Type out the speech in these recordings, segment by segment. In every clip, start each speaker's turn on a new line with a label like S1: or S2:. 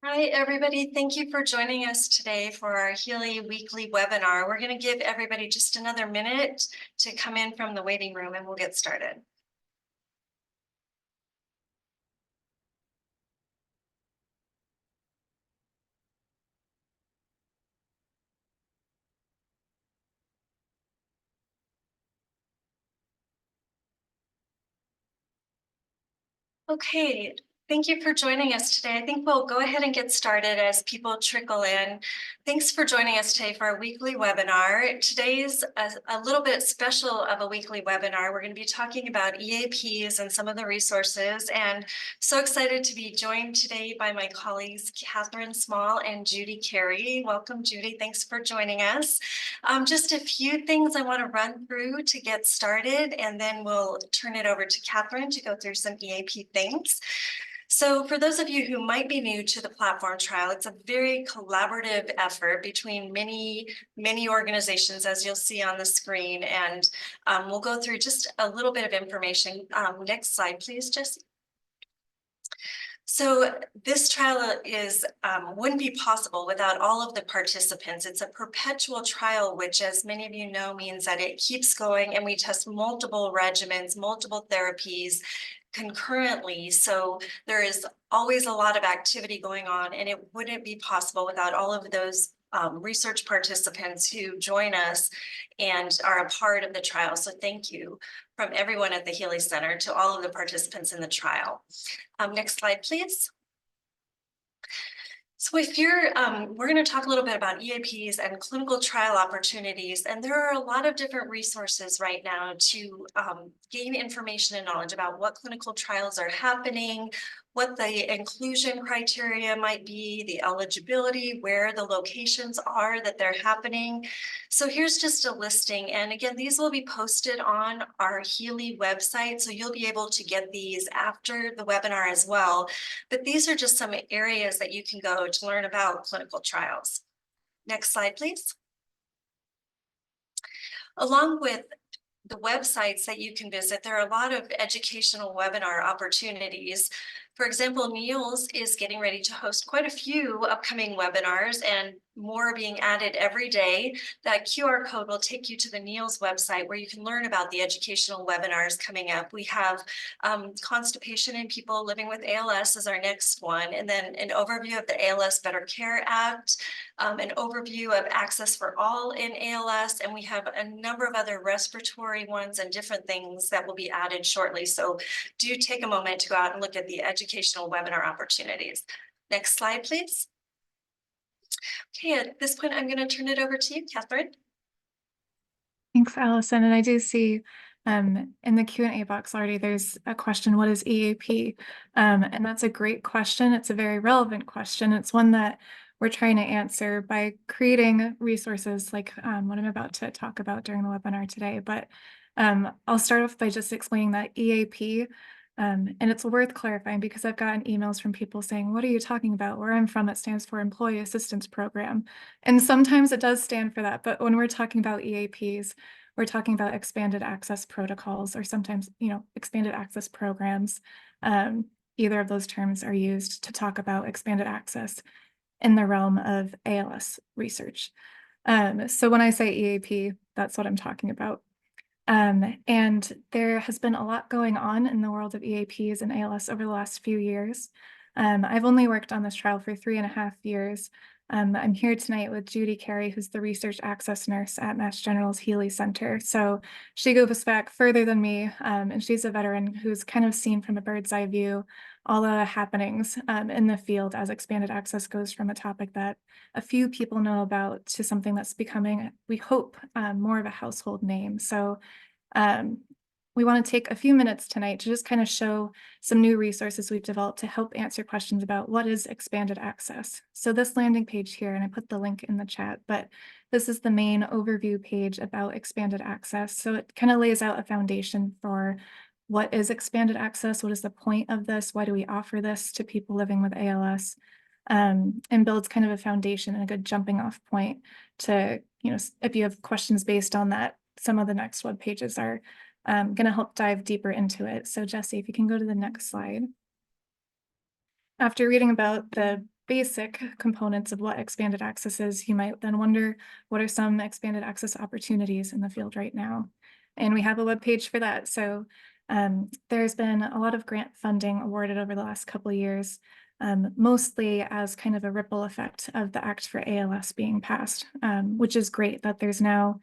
S1: Hi, everybody. Thank you for joining us today for our HEALEY weekly webinar. We're going to give everybody just another minute to come in from the waiting room and we'll get started. Okay, thank you for joining us today. I think we'll go ahead and get started as people trickle in. Thanks for joining us today for our weekly webinar. Today's a little bit special of a weekly webinar. We're going to be talking about EAPs and some of the resources, and so excited to be joined today by my colleagues, Catherine Small and Judi Carey. Welcome, Judi. Thanks for joining us. Just a few things I want to run through to get started, and then we'll turn it over to Catherine to go through some EAP things. So for those of you who might be new to the platform trial, it's a very collaborative effort between many organizations, as you'll see on the screen. And we'll go through just a little bit of information. Next slide, please, Jessie. So this trial wouldn't be possible without all of the participants. It's a perpetual trial, which, as many of you know, means that it keeps going and we test multiple regimens, multiple therapies concurrently. So there is always a lot of activity going on, and it wouldn't be possible without all of those research participants who join us and are a part of the trial. So thank you from everyone at the HEALEY Center to all of the participants in the trial. Next slide, please. So if you're, we're going to talk a little bit about EAPs and clinical trial opportunities, and there are a lot of different resources right now to gain information and knowledge about what clinical trials are happening, what the inclusion criteria might be, the eligibility, where the locations are that they're happening. So here's just a listing. And again, these will be posted on our HEALEY website. So you'll be able to get these after the webinar as well. But these are just some areas that you can go to learn about clinical trials. Next slide, please. Along with the websites that you can visit, there are a lot of educational webinar opportunities. For example, NEALS is getting ready to host quite a few upcoming webinars, and more being added every day. That QR code will take you to the NEALS website where you can learn about the educational webinars coming up. We have constipation in people living with ALS is our next one, and then an overview of the ALS Better Care Act, an overview of access for all in ALS, and we have a number of other respiratory ones and different things that will be added shortly. So do take a moment to go out and look at the educational webinar opportunities. Next slide, please. Okay, at this point, I'm going to turn it over to you, Catherine.
S2: Thanks, Allison. And I do see in the Q&A box already, there's a question, what is EAP? And that's a great question. It's a very relevant question. It's one that we're trying to answer by creating resources like what I'm about to talk about during the webinar today. But I'll start off by just explaining that EAP, and it's worth clarifying because I've gotten emails from people saying, what are you talking about? Where I'm from, it stands for Employee Assistance Program. And sometimes it does stand for that. But when we're talking about EAPs, we're talking about expanded access protocols, or sometimes, expanded access programs. Either of those terms are used to talk about expanded access in the realm of ALS research. So when I say EAP, that's what I'm talking about. And there has been a lot going on in the world of EAPs and ALS over the last few years. I've only worked on this trial for 3.5 years. I'm here tonight with Judi Carey, who's the research access nurse at Mass General's HEALEY Center. So she goes back further than me, and she's a veteran who's kind of seen from a bird's eye view all the happenings in the field as expanded access goes from a topic that a few people know about to something that's becoming, we hope, more of a household name. So we want to take a few minutes tonight to just kind of show some new resources we've developed to help answer questions about what is expanded access. So this landing page here, and I put the link in the chat, but this is the main overview page about expanded access. So it kind of lays out a foundation for what is expanded access, what is the point of this, why do we offer this to people living with ALS, and builds kind of a foundation and a good jumping off point to, if you have questions based on that, some of the next web pages are going to help dive deeper into it. So Jessie, if you can go to the next slide. After reading about the basic components of what expanded access is, you might then wonder, what are some expanded access opportunities in the field right now? And we have a webpage for that. So there's been a lot of grant funding awarded over the last couple of years, mostly as kind of a ripple effect of the Act for ALS being passed, which is great that there's now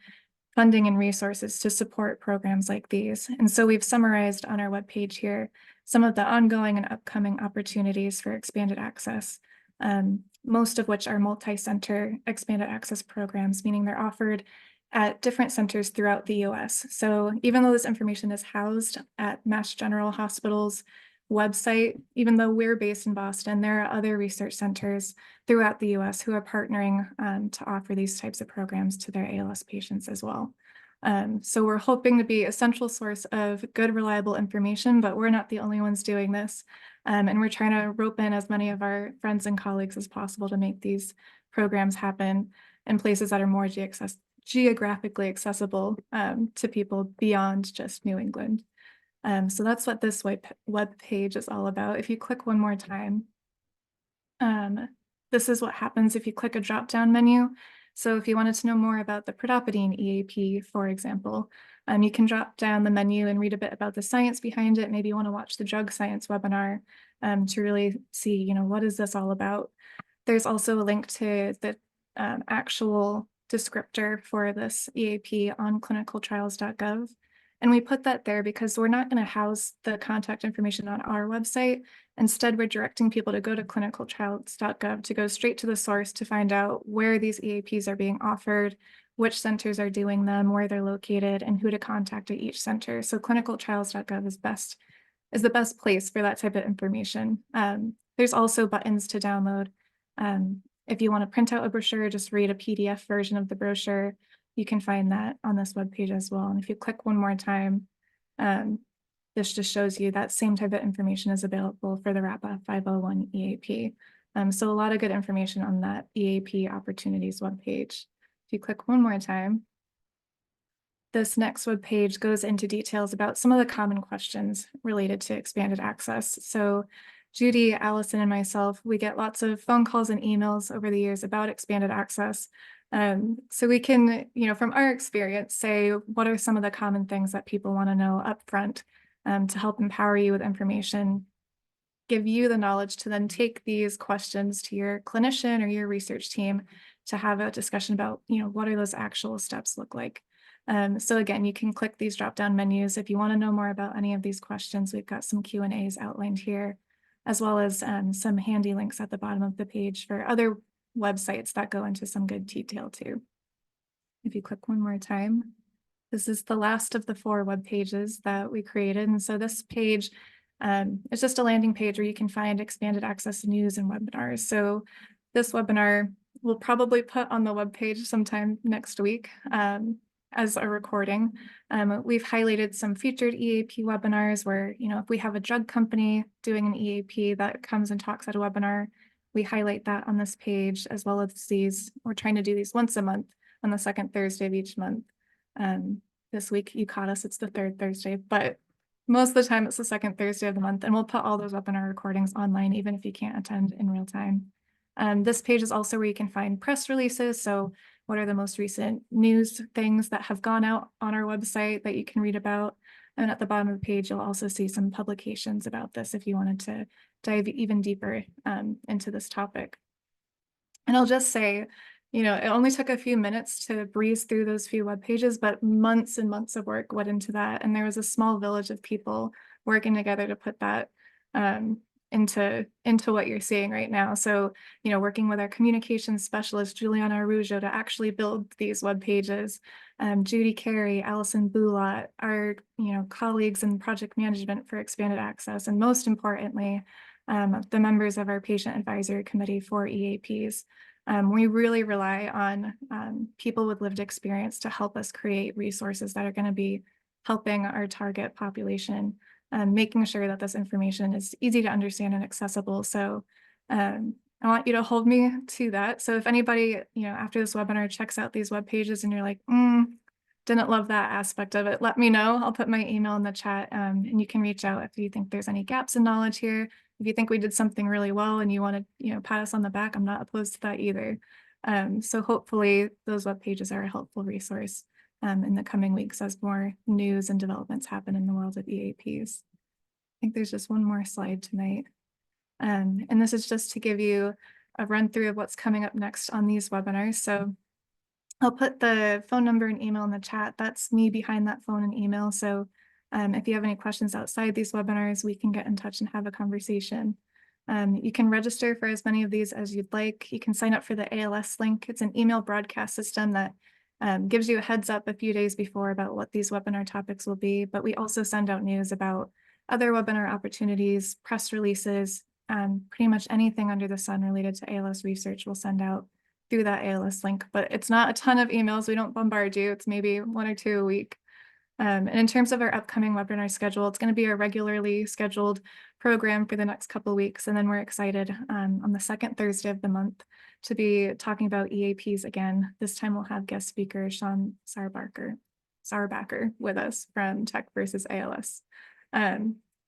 S2: funding and resources to support programs like these. And so we've summarized on our webpage here some of the ongoing and upcoming opportunities for expanded access, most of which are multi-center expanded access programs, meaning they're offered at different centers throughout the US. So even though this information is housed at Mass General Hospital's website, even though we're based in Boston, there are other research centers throughout the US who are partnering to offer these types of programs to their ALS patients as well. So we're hoping to be a central source of good, reliable information, but we're not the only ones doing this. And we're trying to rope in as many of our friends and colleagues as possible to make these programs happen in places that are more geographically accessible to people beyond just New England. So that's what this web page is all about. If you click one more time, this is what happens if you click a drop-down menu. So if you wanted to know more about the pridopidine EAP, for example, you can drop down the menu and read a bit about the science behind it. Maybe you want to watch the drug science webinar to really see, what is this all about? There's also a link to the actual descriptor for this EAP on clinicaltrials.gov. And we put that there because we're not going to house the contact information on our website. Instead, we're directing people to go to clinicaltrials.gov to go straight to the source to find out where these EAPs are being offered, which centers are doing them, where they're located, and who to contact at each center. So clinicaltrials.gov is the best place for that type of information. There's also buttons to download. If you want to print out a brochure, just read a PDF version of the brochure. You can find that on this webpage as well. And if you click one more time, this just shows you that same type of information is available for the RAPA 501 EAP. So a lot of good information on that EAP opportunities webpage. If you click one more time, this next webpage goes into details about some of the common questions related to expanded access. So Judi, Allison, and myself, we get lots of phone calls and emails over the years about expanded access. So we can, from our experience, say, what are some of the common things that people want to know up front to help empower you with information, give you the knowledge to then take these questions to your clinician or your research team to have a discussion about, what are those actual steps look like. So again, you can click these drop-down menus. If you want to know more about any of these questions, we've got some Q&As outlined here, as well as some handy links at the bottom of the page for other websites that go into some good detail too. If you click one more time, this is the last of the 4 web pages that we created. And so this page is just a landing page where you can find expanded access news and webinars. So this webinar we'll probably put on the web page sometime next week as a recording. We've highlighted some featured EAP webinars where, if we have a drug company doing an EAP that comes and talks at a webinar, we highlight that on this page, as well as these. We're trying to do these once a month on the 2nd Thursday of each month. This week you caught us, it's the 3rd Thursday, but most of the time it's the 2nd Thursday of the month, and we'll put all those webinar recordings online, even if you can't attend in real time. This page is also where you can find press releases. So what are the most recent news things that have gone out on our website that you can read about? And at the bottom of the page, you'll also see some publications about this if you wanted to dive even deeper into this topic. And I'll just say, it only took a few minutes to breeze through those few web pages, but months and months of work went into that. And there was a small village of people working together to put that into what you're seeing right now. So, working with our communications specialist, Juliana Araujo, to actually build these web pages, Judi, Carey, Allison, Bulat, our, colleagues in project management for expanded access, and most importantly, the members of our patient advisory committee for EAPs. We really rely on people with lived experience to help us create resources that are going to be helping our target population, making sure that this information is easy to understand and accessible. So I want you to hold me to that. So if anybody, after this webinar checks out these web pages and you're like, didn't love that aspect of it, let me know. I'll put my email in the chat and you can reach out if you think there's any gaps in knowledge here. if you think we did something really well and you want to, pat us on the back, I'm not opposed to that either. So hopefully those web pages are a helpful resource in the coming weeks as more news and developments happen in the world of EAPs. I think there's just one more slide tonight. And this is just to give you a run through of what's coming up next on these webinars. So I'll put the phone number and email in the chat. That's me behind that phone and email. So if you have any questions outside these webinars, we can get in touch and have a conversation. You can register for as many of these as you'd like. You can sign up for the ALS link. It's an email broadcast system that gives you a heads up a few days before about what these webinar topics will be. But we also send out news about other webinar opportunities, press releases, pretty much anything under the sun related to ALS research we'll send out through that ALS link, but it's not a ton of emails. We don't bombard you. It's maybe 1 or 2 a week. And in terms of our upcoming webinar schedule, it's going to be a regularly scheduled program for the next couple of weeks. And then we're excited on the second Thursday of the month to be talking about EAPs again. This time we'll have guest speaker Sean Sauerbacher with us from Tech versus ALS.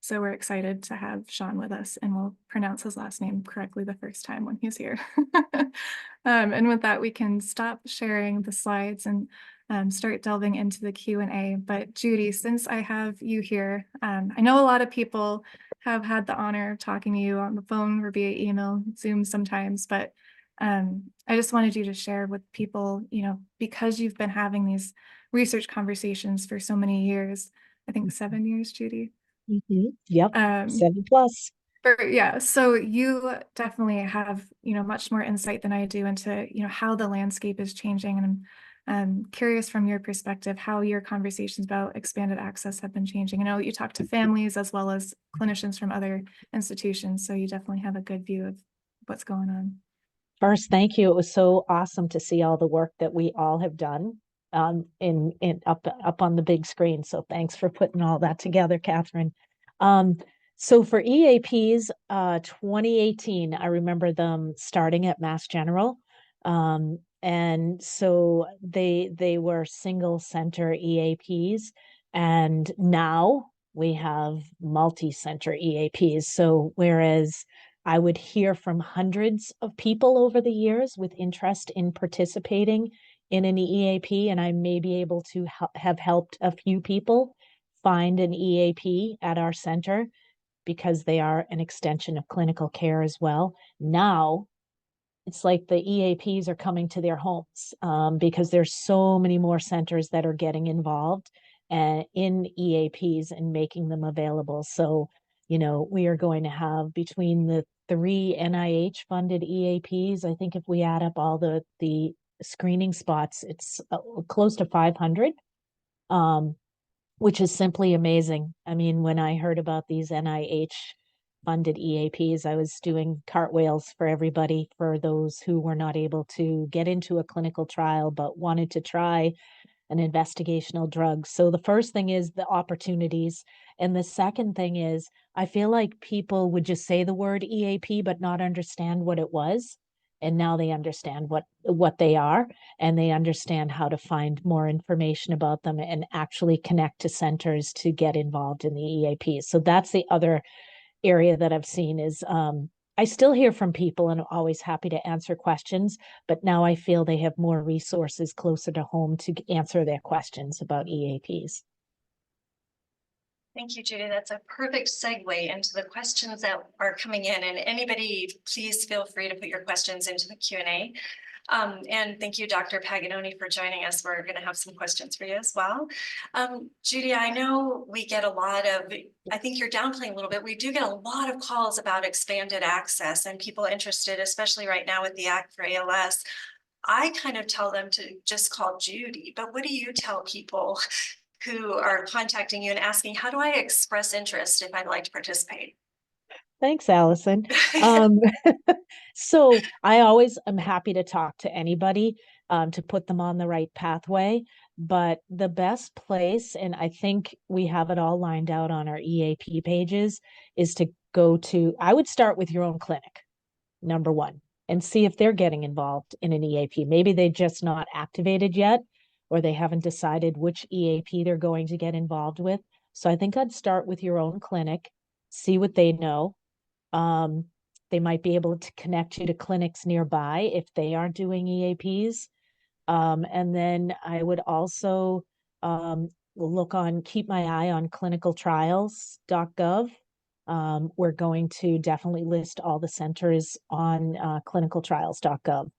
S2: So we're excited to have Sean with us, and we'll pronounce his last name correctly the first time when he's here. And with that, we can stop sharing the slides and start delving into the Q&A. But Judi, since I have you here, I know a lot of people have had the honor of talking to you on the phone or via email, Zoom sometimes, but I just wanted you to share with people, because you've been having these research conversations for so many years, I think 7 years, Judi.
S3: Yep, 7+.
S2: Yeah, so you definitely have, much more insight than I do into, how the landscape is changing. And I'm curious from your perspective, how your conversations about expanded access have been changing. I know you talk to families as well as clinicians from other institutions, so you definitely have a good view of what's going on.
S3: First, thank you. It was so awesome to see all the work that we all have done in up on the big screen. So thanks for putting all that together, Catherine. So for EAPs, 2018, I remember them starting at Mass General. And so they were single center EAPs, and now we have multi-center EAPs. So whereas I would hear from hundreds of people over the years with interest in participating in an EAP, and I may be able to have helped a few people find an EAP at our center because they are an extension of clinical care as well. Now, it's like the EAPs are coming to their homes because there's so many more centers that are getting involved in EAPs and making them available. So, we are going to have between the 3 NIH-funded EAPs, I think if we add up all the screening spots, it's close to 500, which is simply amazing. I mean, when I heard about these NIH-funded EAPs, I was doing cartwheels for everybody, for those who were not able to get into a clinical trial but wanted to try an investigational drug. So the first thing is the opportunities. And the second thing is, I feel like people would just say the word EAP but not understand what it was. And now they understand what they are, and they understand how to find more information about them and actually connect to centers to get involved in the EAP. So that's the other area that I've seen is I still hear from people, and I'm always happy to answer questions, but now I feel they have more resources closer to home to answer their questions about EAPs.
S1: Thank you, Judi. That's a perfect segue into the questions that are coming in. And anybody, please feel free to put your questions into the Q&A. And thank you, Dr. Paganoni, for joining us. We're going to have some questions for you as well. Judi, I know we get a lot of, I think you're downplaying a little bit. We do get a lot of calls about expanded access and people interested, especially right now with the Act for ALS. I kind of tell them to just call Judi, but what do you tell people who are contacting you and asking, how do I express interest if I'd like to participate?
S3: Thanks, Allison. So I always am happy to talk to anybody to put them on the right pathway. But the best place, and I think we have it all lined out on our EAP pages, is to go to, I would start with your own clinic, number one, and see if they're getting involved in an EAP. Maybe they're just not activated yet, or they haven't decided which EAP they're going to get involved with. So I think I'd start with your own clinic, see what they know, They might be able to connect you to clinics nearby if they are doing EAPs. And then I would also keep my eye on clinicaltrials.gov. We're going to definitely list all the centers on clinicaltrials.gov.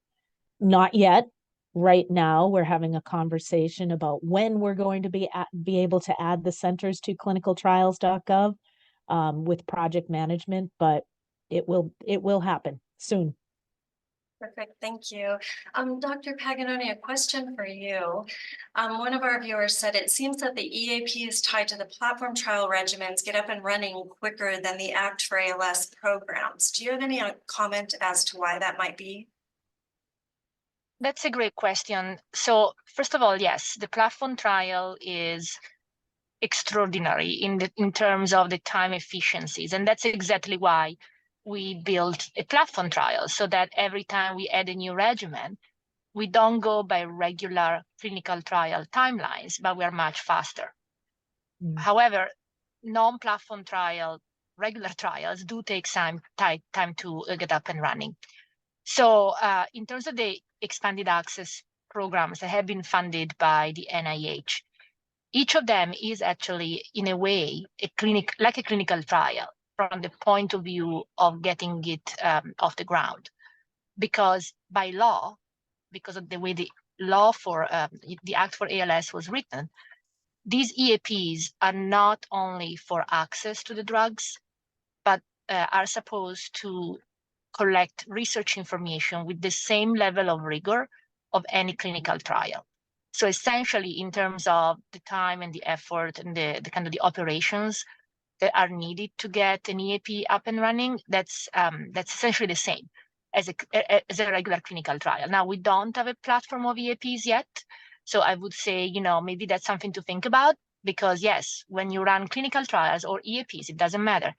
S3: Not yet. Right now, we're having a conversation about when we're going to be able to add the centers to clinicaltrials.gov with project management, but it will happen soon.
S1: Perfect, thank you. Dr. Paganoni, a question for you. One of our viewers said it seems that the EAP is tied to the platform trial regimens get up and running quicker than the ACT for ALS programs. Do you have any comment as to why that might be?
S4: That's a great question. So first of all, yes, the platform trial is extraordinary in terms of the time efficiencies. And that's exactly why we built a platform trial, so that every time we add a new regimen, we don't go by regular clinical trial timelines, but we're much faster. However, non-platform trial, regular trials do take time to get up and running. So in terms of the expanded access programs that have been funded by the NIH, each of them is actually, in a way, like a clinical trial from the point of view of getting it off the ground. Because by law, because of the way the law for the Act for ALS was written, these EAPs are not only for access to the drugs, but are supposed to collect research information with the same level of rigor of any clinical trial. So essentially, in terms of the time and the effort and the kind of the operations that are needed to get an EAP up and running, that's essentially the same as a regular clinical trial. Now, we don't have a platform of EAPs yet. So I would say, maybe that's something to think about, because yes, when you run clinical trials or EAPs, it doesn't matter.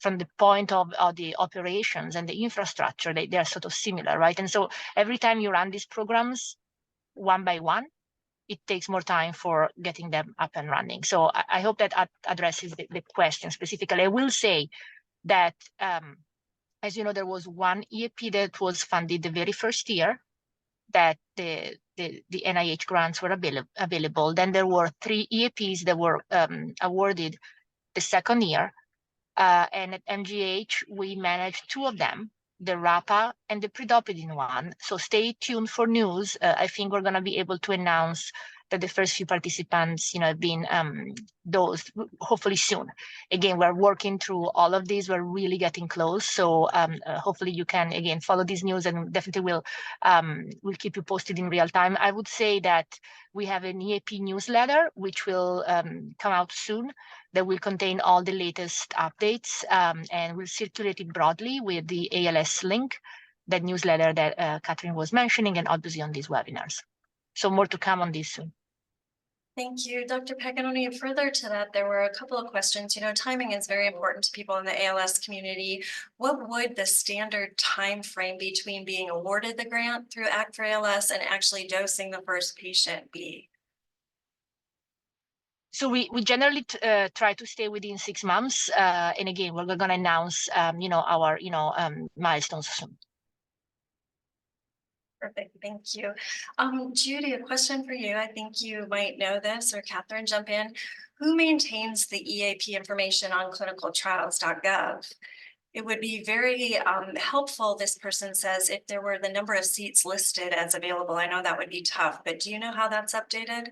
S4: From the point of the operations and the infrastructure, they are sort of similar, right? And so every time you run these programs one by one, it takes more time for getting them up and running. So I hope that addresses the question specifically. I will say that, as you know, there was one EAP that was funded the very first year that the NIH grants were available. Then there were 3 EAPs that were awarded the second year. And at MGH, we managed 2 of them, the RAPA and the predopidine one. So stay tuned for news. I think we're going to be able to announce that the first few participants, have been dosed, hopefully soon. Again, we're working through all of these. We're really getting close. So hopefully you can, again, follow these news, and definitely we'll keep you posted in real time. I would say that we have an EAP newsletter, which will come out soon, that will contain all the latest updates, and we'll circulate it broadly with the ALS link, that newsletter that Catherine was mentioning, and obviously on these webinars. So more to come on this soon.
S1: Thank you, Dr. Paganoni. Further to that, there were a couple of questions. Timing is very important to people in the ALS community. What would the standard time frame between being awarded the grant through ACT for ALS and actually dosing the first patient be?
S4: So we generally try to stay within 6 months. And again, we're going to announce, our, milestones soon.
S1: Perfect, thank you. Judi, a question for you. I think you might know this, or Catherine, jump in. Who maintains the EAP information on clinicaltrials.gov? It would be very helpful, this person says, if there were the number of seats listed as available. I know that would be tough, but do you know how that's updated?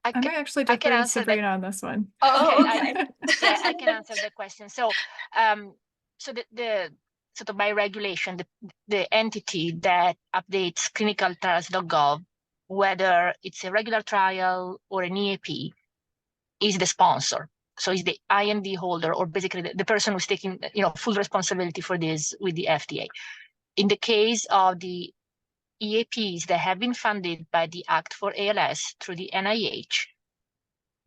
S2: I might actually defer to Sabrina on this one.
S4: Oh, okay. I can answer the question. So, the sort of by regulation, the entity that updates clinicaltrials.gov, whether it's a regular trial or an EAP, is the sponsor. So it's the IND holder, or basically the person who's taking full responsibility for this with the FDA. In the case of the EAPs that have been funded by the Act for ALS through the NIH,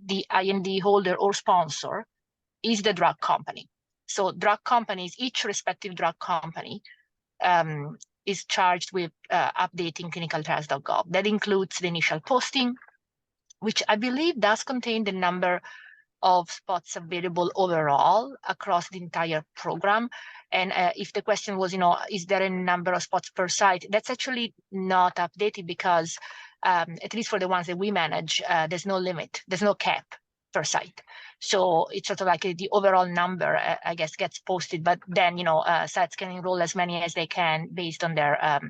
S4: the IND holder or sponsor is the drug company. So drug companies, each respective drug company is charged with updating clinicaltrials.gov. That includes the initial posting, which I believe does contain the number of spots available overall across the entire program. And if the question was, is there a number of spots per site, that's actually not updated because at least for the ones that we manage, there's no limit, there's no cap per site. So it's sort of like the overall number, I guess, gets posted, but then, sites can enroll as many as they can based on their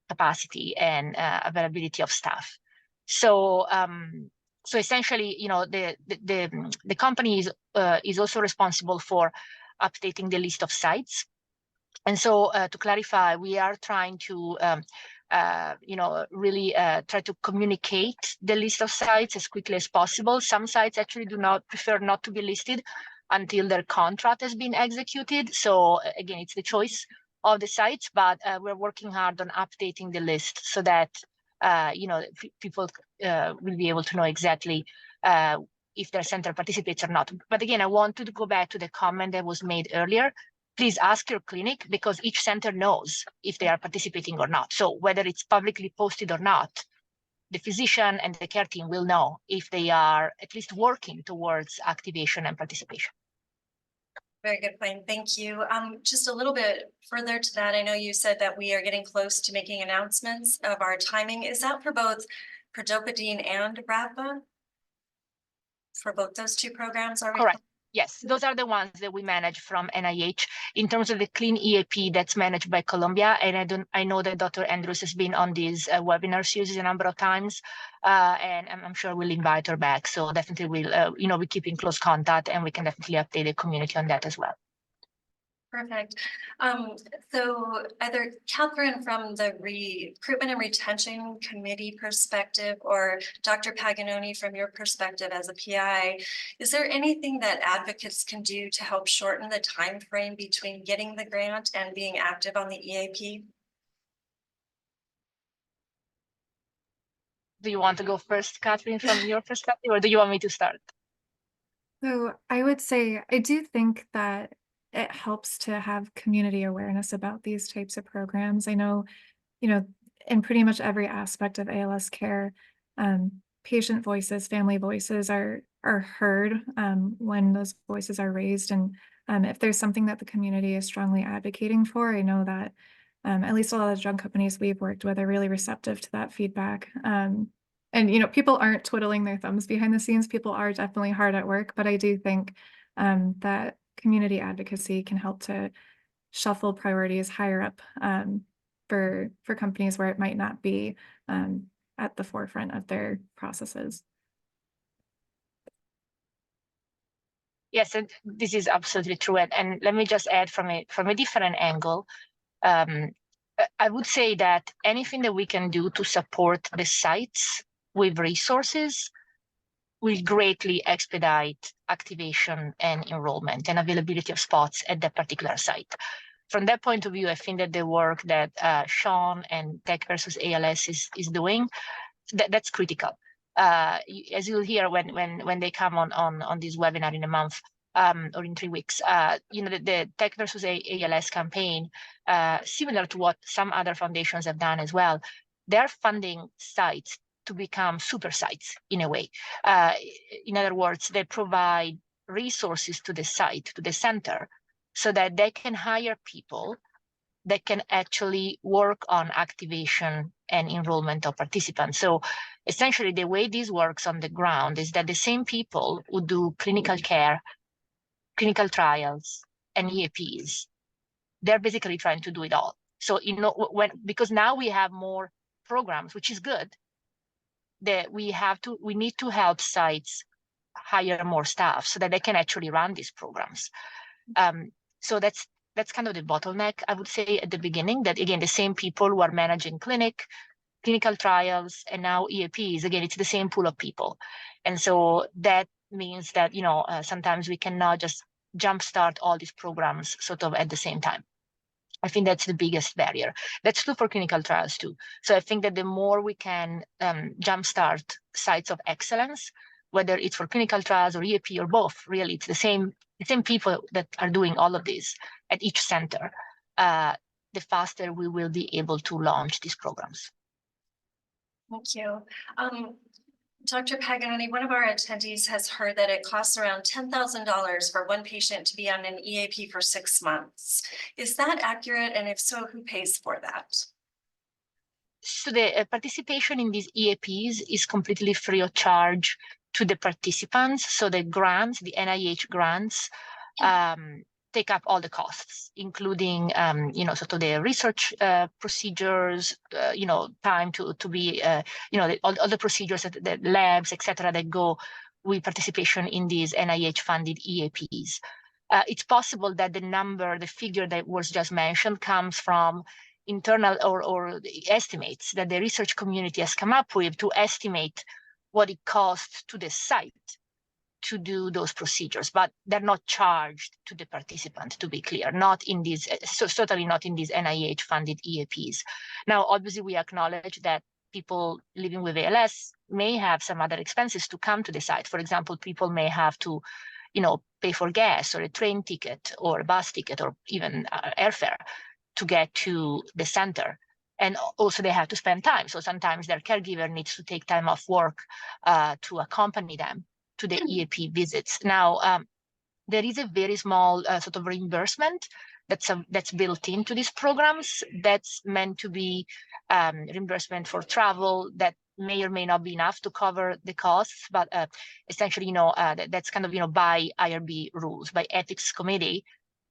S4: capacity and availability of staff. So so essentially, the company is also responsible for updating the list of sites. And so to clarify, we are trying to really try to communicate the list of sites as quickly as possible. Some sites actually prefer not to be listed until their contract has been executed. So again, it's the choice of the sites, but we're working hard on updating the list so that people will be able to know exactly if their center participates or not. But again, I want to go back to the comment that was made earlier. Please ask your clinic, because each center knows if they are participating or not. So whether it's publicly posted or not, the physician and the care team will know if they are at least working towards activation and participation.
S1: Very good point. Thank you. Just a little bit further to that, I know you said that we are getting close to making announcements of our timing. Is that for both Prodopidine and RAPA? For both those two programs? Are we?
S4: Correct. Yes, those are the ones that we manage from NIH. In terms of the clean EAP, that's managed by Columbia, and I know that Dr. Andrews has been on these webinar series a number of times, and I'm sure we'll invite her back. So definitely we'll, we keep in close contact, and we can definitely update the community on that as well.
S1: Perfect. So either Catherine from the Recruitment and Retention Committee perspective, or Dr. Paganoni from your perspective as a PI, is there anything that advocates can do to help shorten the time frame between getting the grant and being active on the EAP?
S4: Do you want to go first, Catherine, from your perspective, or do you want me to start?
S2: So I would say, I do think that it helps to have community awareness about these types of programs. I know, in pretty much every aspect of ALS care, patient voices, family voices are heard when those voices are raised. And if there's something that the community is strongly advocating for, I know that at least a lot of drug companies we've worked with are really receptive to that feedback. And people aren't twiddling their thumbs behind the scenes. People are definitely hard at work, but I do think that community advocacy can help to shuffle priorities higher up for companies where it might not be at the forefront of their processes.
S4: Yes, and this is absolutely true. And let me just add from a different angle. I would say that anything that we can do to support the sites with resources will greatly expedite activation and enrollment and availability of spots at that particular site. From that point of view, I think that the work that Sean and Tech versus ALS is doing, that's critical. As you'll hear when they come on this webinar in a month or in 3 weeks, the Tech versus ALS campaign, similar to what some other foundations have done as well, they're funding sites to become super sites in a way. In other words, they provide resources to the site, to the center, so that they can hire people that can actually work on activation and enrollment of participants. So essentially, the way this works on the ground is that the same people who do clinical care, clinical trials, and EAPs, they're basically trying to do it all. So, because now we have more programs, which is good, that we need to help sites hire more staff so that they can actually run these programs. So that's kind of the bottleneck, I would say, at the beginning, that again, the same people who are managing clinical trials, and now EAPs, again, it's the same pool of people. And so that means that, sometimes we cannot just jumpstart all these programs sort of at the same time. I think that's the biggest barrier. That's true for clinical trials too. So I think that the more we can jumpstart sites of excellence, whether it's for clinical trials or EAP or both, really, it's the same people that are doing all of this at each center, the faster we will be able to launch these programs.
S1: Thank you. Dr. Paganoni, one of our attendees has heard that it costs around $10,000 for one patient to be on an EAP for 6 months. Is that accurate? And if so, who pays for that?
S4: So the participation in these EAPs is completely free of charge to the participants. So the grants, the NIH grants, take up all the costs, including, sort of the research procedures, time to be, all the procedures, the labs, et cetera, that go with participation in these NIH-funded EAPs. It's possible that the figure that was just mentioned comes from internal or estimates that the research community has come up with to estimate what it costs to the site to do those procedures, but they're not charged to the participant, to be clear, not in these, so certainly not in these NIH-funded EAPs. Now, obviously, we acknowledge that people living with ALS may have some other expenses to come to the site. For example, people may have to, pay for gas or a train ticket or a bus ticket or even airfare to get to the center. And also they have to spend time. So sometimes their caregiver needs to take time off work to accompany them to the EAP visits. Now, there is a very small sort of reimbursement that's built into these programs that's meant to be reimbursement for travel that may or may not be enough to cover the costs, but essentially, that's kind of, by IRB rules, by ethics committee,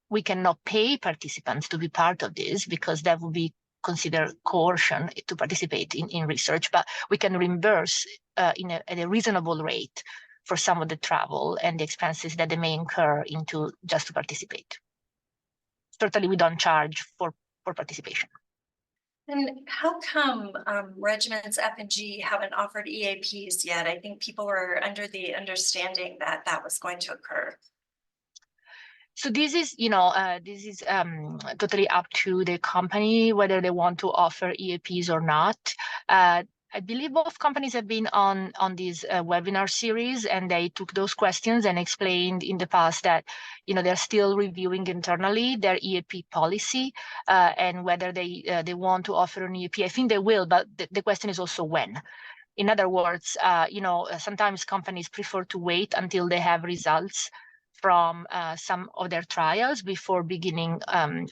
S4: we cannot pay participants to be part of this because that would be considered coercion to participate in research, but we can reimburse at a reasonable rate for some of the travel and the expenses that they may incur into just to participate. Certainly, we don't charge for participation.
S1: And how come regimens F and G haven't offered EAPs yet? I think people were under the understanding that that was going to occur.
S4: So this is, totally up to the company whether they want to offer EAPs or not. I believe both companies have been on this webinar series, and they took those questions and explained in the past that, they're still reviewing internally their EAP policy and whether they want to offer an EAP. I think they will, but the question is also when. In other words, sometimes companies prefer to wait until they have results from some of their trials before beginning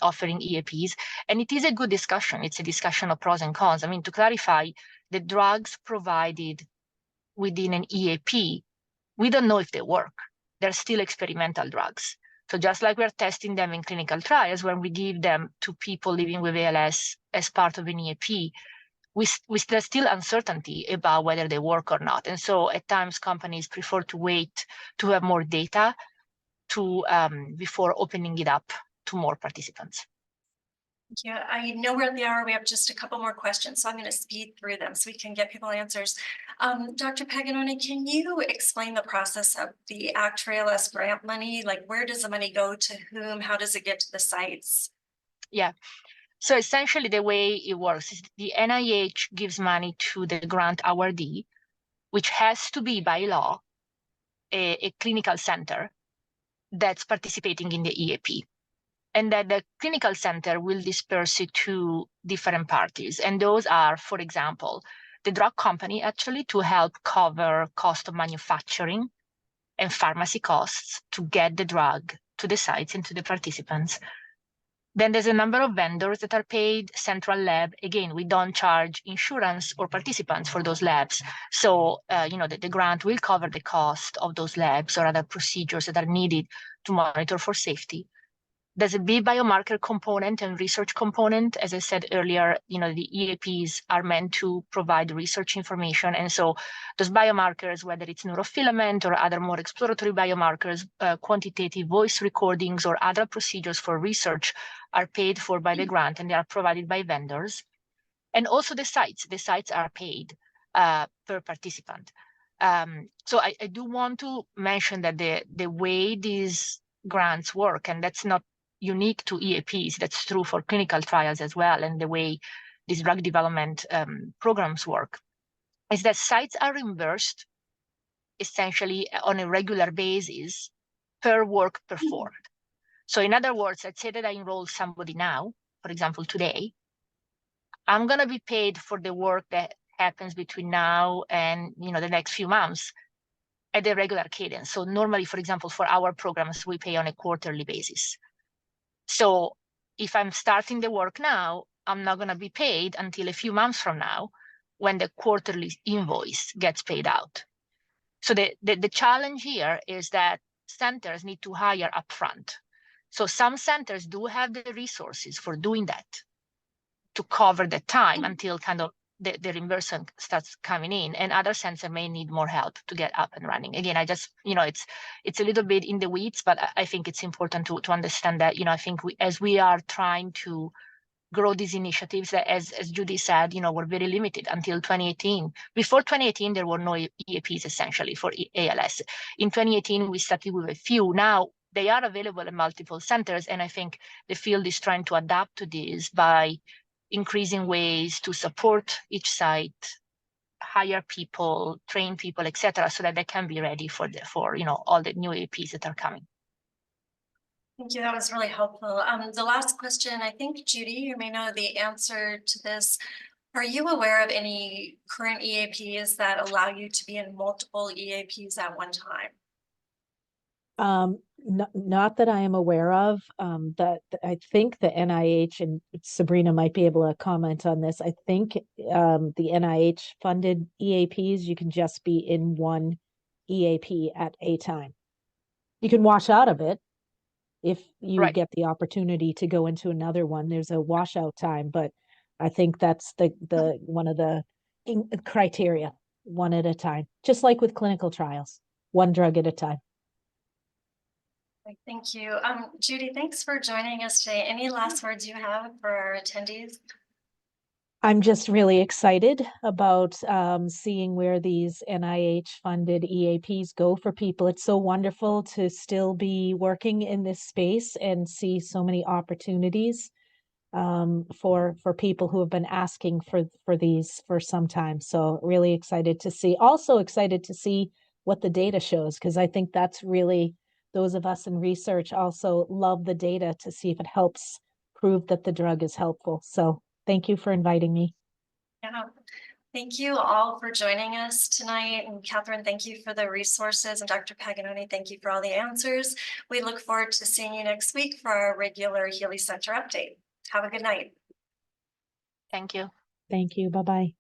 S4: offering EAPs. And it is a good discussion. It's a discussion of pros and cons. I mean, to clarify, the drugs provided within an EAP, we don't know if they work. They're still experimental drugs. So just like we're testing them in clinical trials, when we give them to people living with ALS as part of an EAP, there's still uncertainty about whether they work or not. And so at times companies prefer to wait to have more data before opening it up to more participants.
S1: Yeah, I know we're at the hour. We have just a couple more questions, so I'm going to speed through them so we can get people answers. Dr. Paganoni, can you explain the process of the Act for ALS grant money? Like, where does the money go to whom? How does it get to the sites?
S4: Yeah. So essentially the way it works is the NIH gives money to the grant awardee, which has to be by law a clinical center that's participating in the EAP. And that the clinical center will disperse it to different parties. And those are, for example, the drug company actually to help cover cost of manufacturing and pharmacy costs to get the drug to the sites and to the participants. Then there's a number of vendors that are paid, central lab. Again, we don't charge insurance or participants for those labs. So, the grant will cover the cost of those labs or other procedures that are needed to monitor for safety. There's a big biomarker component and research component. As I said earlier, the EAPs are meant to provide research information. And so those biomarkers, whether it's neurofilament or other more exploratory biomarkers, quantitative voice recordings or other procedures for research are paid for by the grant, and they are provided by vendors. And also the sites are paid per participant. So I do want to mention that the way these grants work, and that's not unique to EAPs, that's true for clinical trials as well, and the way these drug development programs work, is that sites are reimbursed essentially on a regular basis per work performed. So in other words, let's say that I enroll somebody now, for example, today, I'm going to be paid for the work that happens between now and the next few months at a regular cadence. So normally, for example, for our programs, we pay on a quarterly basis. So if I'm starting the work now, I'm not going to be paid until a few months from now when the quarterly invoice gets paid out. So the challenge here is that centers need to hire upfront. So some centers do have the resources for doing that to cover the time until kind of the reimbursement starts coming in, and other centers may need more help to get up and running. Again, I just, it's a little bit in the weeds, but I think it's important to understand that, I think as we are trying to grow these initiatives, that as Judi said, were very limited until 2018. Before 2018, there were no EAPs essentially for ALS. In 2018, we started with a few. Now they are available in multiple centers, and I think the field is trying to adapt to this by increasing ways to support each site, hire people, train people, etc., so that they can be ready for all the new EAPs that are coming.
S1: Thank you. That was really helpful. The last question, I think, Judi, you may know the answer to this. Are you aware of any current EAPs that allow you to be in multiple EAPs at one time?
S3: Not that I am aware of. That I think the NIH, and Sabrina might be able to comment on this. I think the NIH funded EAPs, you can just be in one EAP at a time. You can wash out of it if you get the opportunity to go into another one. There's a washout time, but I think that's the one of the criteria, one at a time, just like with clinical trials, one drug at a time.
S1: Thank you. Judi, thanks for joining us today. Any last words you have for our attendees?
S3: I'm just really excited about seeing where these NIH-funded EAPs go for people. It's so wonderful to still be working in this space and see so many opportunities for people who have been asking for these for some time. So really excited to see. Also excited to see what the data shows, because I think that's really, those of us in research also love the data to see if it helps prove that the drug is helpful. So thank you for inviting me.
S1: Yeah, thank you all for joining us tonight. And Catherine, thank you for the resources. And Dr. Paganoni, thank you for all the answers. We look forward to seeing you next week for our regular Healey Center update. Have a good night.
S4: Thank you.
S3: Thank you. Bye-bye.